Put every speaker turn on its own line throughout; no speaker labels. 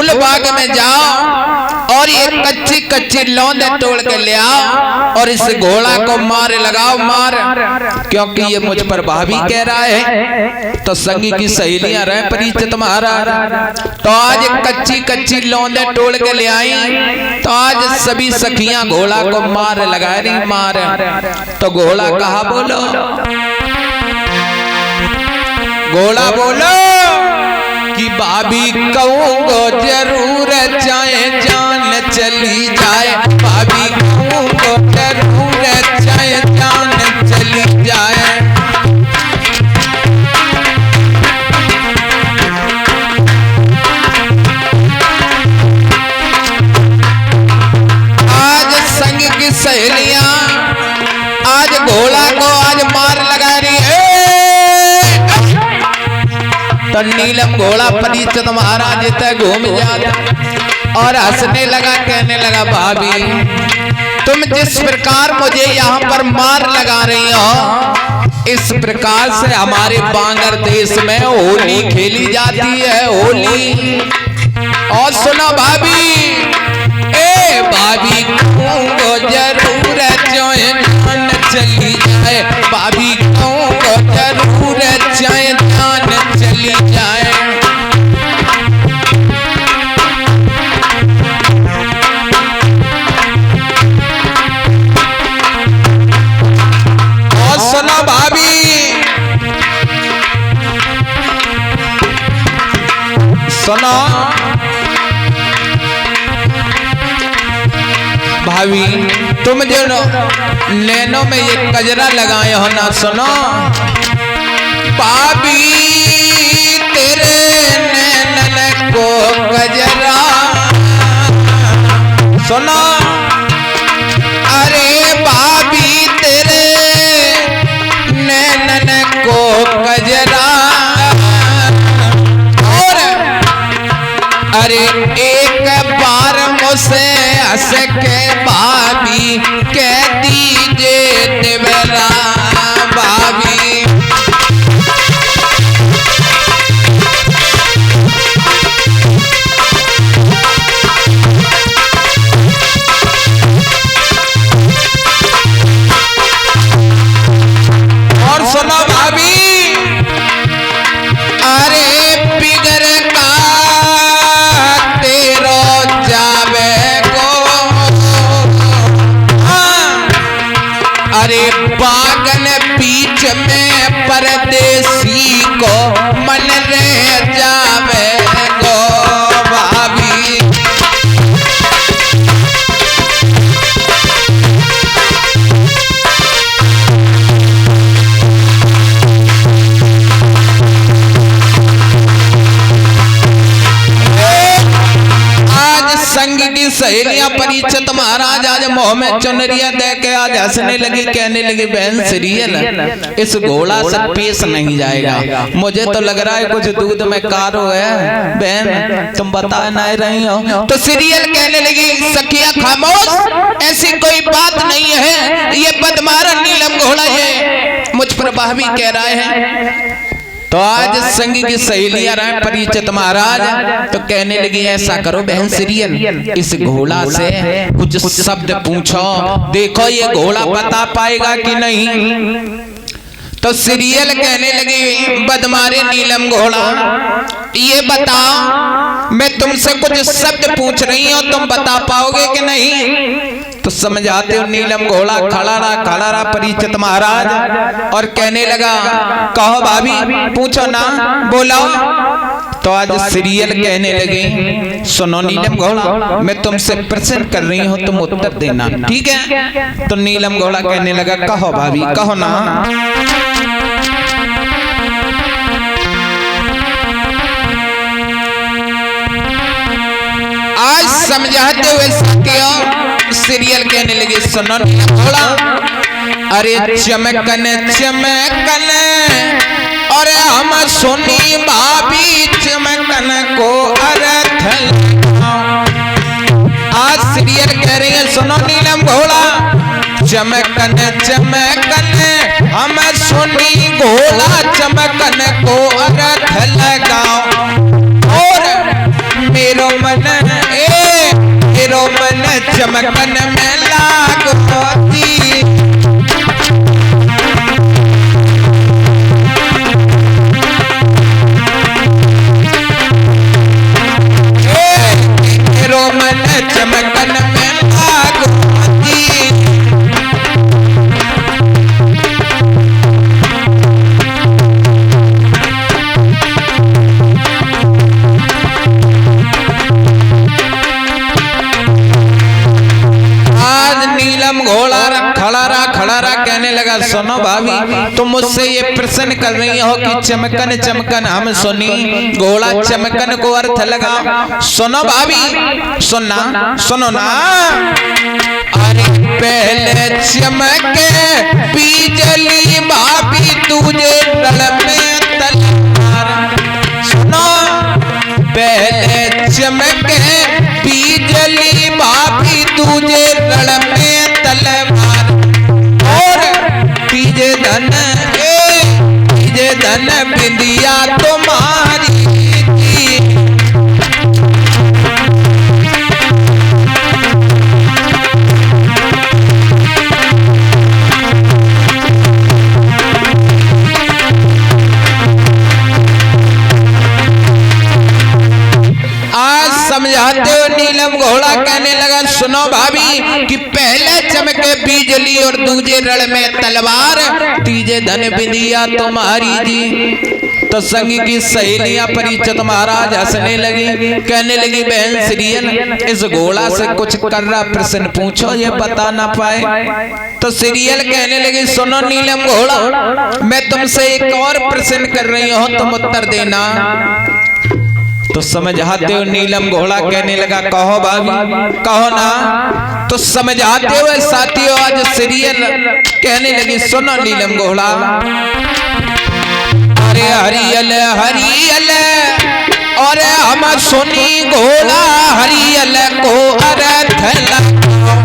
फूल बाग में जाओ और ये कच्ची कच्ची लौंदे तोड़ के ले आओ और इस घोड़ा को मार लगाओ, मार, क्योंकि ये मुझ पर भाभी कह रहा है। तो संगी की सहेलियां रहे परीक्षित महाराज, तो आज कच्ची कच्ची लौंदे तोड़ के ले आई। तो आज सभी सखियां घोड़ा को मार लगा रही, मार। तो घोड़ा कहा बोलो, घोड़ा बोलो कि भाभी कहूँगो जरूर चाहे जान चली जाए, भाभी कहूँगो जरूर चाहे जान चली जाए। आज संग की सहेलियां आज घोड़ा को आज मार लगा रही है। तो नीलम घोड़ा परीक्षित महाराज तक घूम जाता और हंसने लगा, कहने लगा भाभी तुम जिस प्रकार मुझे यहाँ पर मार लगा रही हो, इस प्रकार से हमारे बांगर देश में होली खेली जाती है, होली। और सुनो भाभी, ए भाभी कहूँगो जरूर चाहे जान चली जाए, भाभी कहूँगो जरूर चाहे जान चली जाए। और सुनो भाभी, सुनो भाभी, तुम जो नैनों में ये कजरा लगाए हो ना, सुनो भाभी तेरे नैनन को कजरा, सुनो अरे भाभी तेरे नैनन को कजरा। और अरे एक बार मुझसे हंस के भाभी कह दीजिए देवरा, भाभी और सुनो भाभी, अरे बिगर का तेरो जावे को, हाँ अरे बागन बीच में परदेसी को मन रह जावे गो, भाभी संग की सहेलियां परीक्षित महाराज आज मुंह में चुनरिया दे के आज हंसने लगी, कहने लगी बहन सीरियल इस घोड़ा से पेश नहीं जाएगा, मुझे तो लग रहा है कुछ दूध में कारो है, बहन तुम बता नहीं रही हो। तो सीरियल कहने लगी सखिया खामोश, ऐसी कोई बात नहीं है, ये बदमारा नीलम घोड़ा ये मुझ पर भाभी कह रहा है। तो आज संगी की सहेलियां रहे परीक्षित महाराज, तो कहने लगी ऐसा करो बहन सीरियल इस घोड़ा से कुछ शब्द पूछो, देखो ये घोड़ा बता पाएगा कि नहीं। तो सीरियल कहने लगी बदमारे नीलम घोड़ा ये बताओ मैं तुमसे कुछ शब्द पूछ रही हूँ, तुम बता पाओगे कि नहीं। तो समझाते हो नीलम घोड़ा खड़ा रहा परीक्षित महाराज और कहने लगा कहो भाभी पूछो ना, बोलो। तो आज सीरियल कहने लगे सुनो नीलम घोड़ा मैं तुमसे प्रश्न कर रही हूँ, तुम उत्तर देना, ठीक है। तो नीलम घोड़ा कहने लगा कहो भाभी कहो ना। आज समझाते हुए सत्य सीरियल कहने लगे सुनो नीलम घोड़ा, अरे चमकन चमकन और हम सुनी भाभी चमकन को अर्थ। आज सीरियल कह रही है सुनो नीलम घोड़ा चमकन चमकन हम सुनी घोड़ा चमकन को अर्थ लगाओ। और मेरो मन चमकन में लाग मोती। मेरो मन चमकन में लाग मोती। घोड़ा खड़ा रहा कहने लगा सुनो भाभी तुम मुझसे ये प्रश्न कर रही हो कि चमकन चमकन हम सुनी, घोड़ा चमकन को अर्थ लगा। सुनो भाभी सुनो ना। अरे पहले चमके बिजली भाभी तुझे तल में तलवार। सुनो पहले चमके बिजली भाभी तुझे तल में तलवार। और तीजे धन बिंदिया तुम्हारी थी। आज समझाते हो नीलम घोड़ा कहने लगा सुनो भाभी कि पहले चमके बिजली और दूजे रण में तलवार, तीजे धन बिंदिया तुम्हारी जी। तो संग की सहेलियां परिचित महाराज हंसने लगी, कहने लगी बहन सीरियल इस घोड़ा से कुछ कर रहा प्रश्न पूछो ये बता ना पाए। तो सीरियल कहने लगी सुनो नीलम घोड़ा मैं तुमसे एक और प्रश्न कर रही हूँ तुम उत्तर देना। तो समझाते हो नीलम घोड़ा कहने लगा कहो भाभी कहो ना। तो समझाते हुए साथियों आज सीरियल कहने लगी सुनो नीलम घोड़ा। अरे हरियल हरियल और हम सुनी घोड़ा हरियल को अर्थ लगाओ।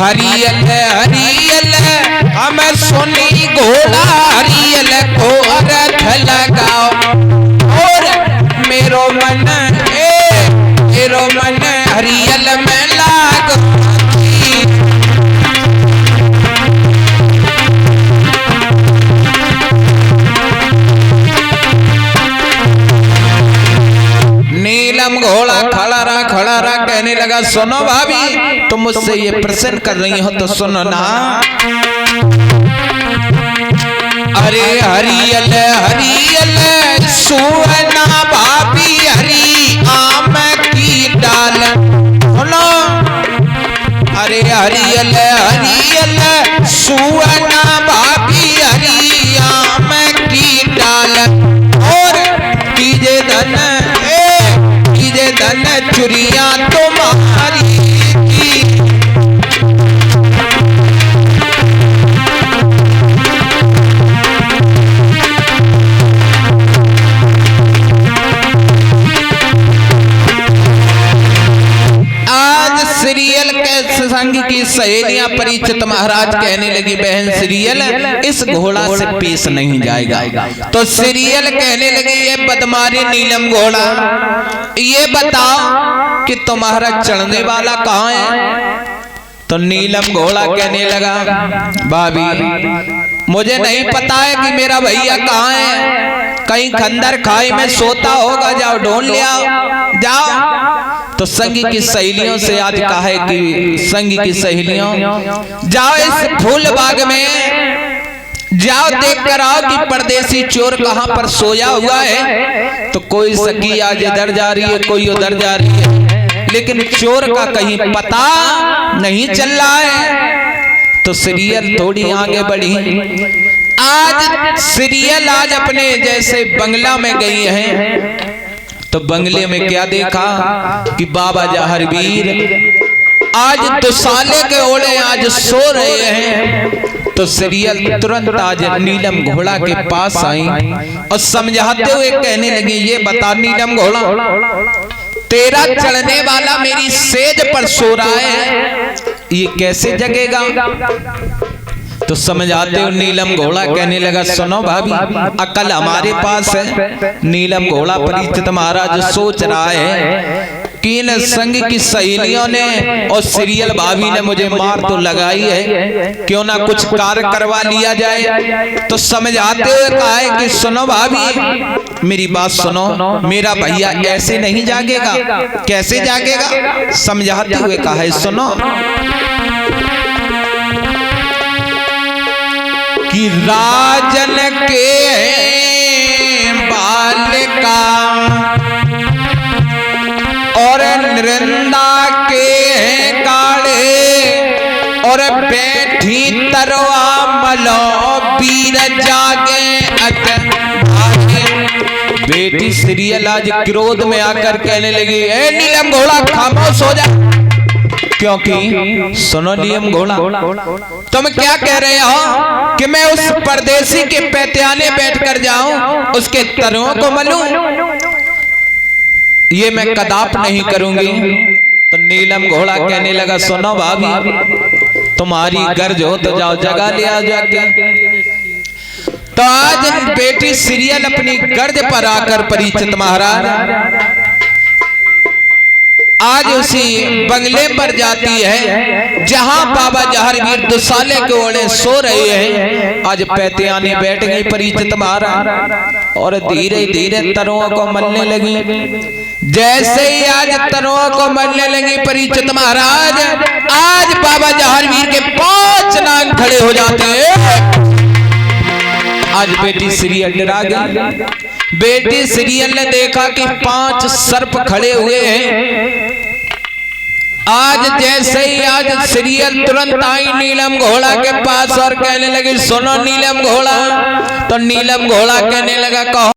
हरियल हरियल हम सुनी घोड़ा हरियल को अर्थ लगाओ। और मेरो मन हरियल में लाग मोती। नीलम घोड़ा खड़ा रहा कहने लगा सुनो भाभी तुम मुझसे ये प्रश्न कर रही हो तो सुनो ना। अरे हरियल हरियल सुवना भाभी हरी आम की डाल। सुनो अरे हरियल हरियल सुवना भाभी हरी आम की डाल। और तीजे धन चुरिया तुम्हारी की। सीरियल के संग की सहेलियां परिचित महाराज कहने लगी बहन सीरियल इस घोड़ा से पेश नहीं जाएगा। तो सीरियल कहने लगी ये बदमारी नीलम घोड़ा ये बताओ कि तुम्हारा चढ़ने वाला कहाँ है। तो नीलम घोड़ा कहने लगा भाभी मुझे नहीं पता है कि मेरा भैया कहाँ है, कहीं खंडर खाई में सोता होगा, जाओ ढूंढ ले आओ जाओ। तो संग की सहेलियों से आज कहा है कि संग की सहेलियों जाओ इस फूल बाग में जाओ देख कर आओ कि परदेसी चोर कहाँ पर सोया हुआ है। तो कोई सखी आज इधर जा रही है कोई उधर जा रही है लेकिन चोर का कहीं पता नहीं चल रहा है। तो सीरियल थोड़ी आगे बढ़ी। आज सीरियल आज अपने जैसे बंगला में गई है। तो बंगले में क्या देखा कि बाबा जहरवीर आज दुसाले के ओढ़े आज सो रहे हैं। तो सीरियल तुरंत आज नीलम घोड़ा के पास आई और समझाते हुए कहने लगी ये बता नीलम घोड़ा तेरा चढ़ने वाला मेरी सेज पर सो रहा है ये कैसे जगेगा। तो समझाते हो नीलम घोड़ा कहने लगा सुनो भाभी अकल हमारे पास है। नीलम घोड़ा परीक्षित महाराज सोच रहा है कि इन संग की सहेलियों ने और सीरियल भाभी ने मुझे मार तो लगाई है, क्यों ना कुछ कार्य करवा लिया जाए। तो समझाते हुए कहा है कि सुनो भाभी मेरी बात सुनो, मेरा भैया ऐसे नहीं जागेगा। कैसे जागेगा? समझाते हुए कहा है सुनो कि राजन के बालिका और नृंदा के काले और बैठी तरवा मलो वीर जागे बेटी सीरियल आज क्रोध में आकर कहने लगी ए नीलम घोड़ा खामोश हो जा। क्योंकि सुनो नीलम घोड़ा तुम क्या कह रहे हो कि मैं उस परदेसी के पैत्याने बैठकर जाऊं उसके तरुओं को मलूं? ये मैं कदाप नहीं करूंगी। तो नीलम घोड़ा कहने लगा सुनो भाभी तुम्हारी गर्ज हो तो जाओ जगा ले आ जाके। तो आज बेटी सीरियल अपनी गर्ज पर आकर परीक्षित महाराज आज उसी बंगले पर जाती है जहां बाबा जहरवीर दुसाले के ओढ़े सो रहे हैं। आज पैत्यानी बैठ गई परीक्षित महाराज और धीरे धीरे तरुओं को मलने लगी। जैसे ही आज तरुओं को मलने लगी परीक्षित महाराज आज बाबा जहरवीर के 5 नाग खड़े हो जाते हैं। आज बेटी सीरियल डरा गई। बेटी सीरियल ने देखा कि 5 सर्प खड़े हुए हैं। आज जैसे ही आज सीरियल तुरंत आई नीलम घोड़ा के पास और कहने लगी सुनो नीलम घोड़ा। तो नीलम घोड़ा कहने लगा कहो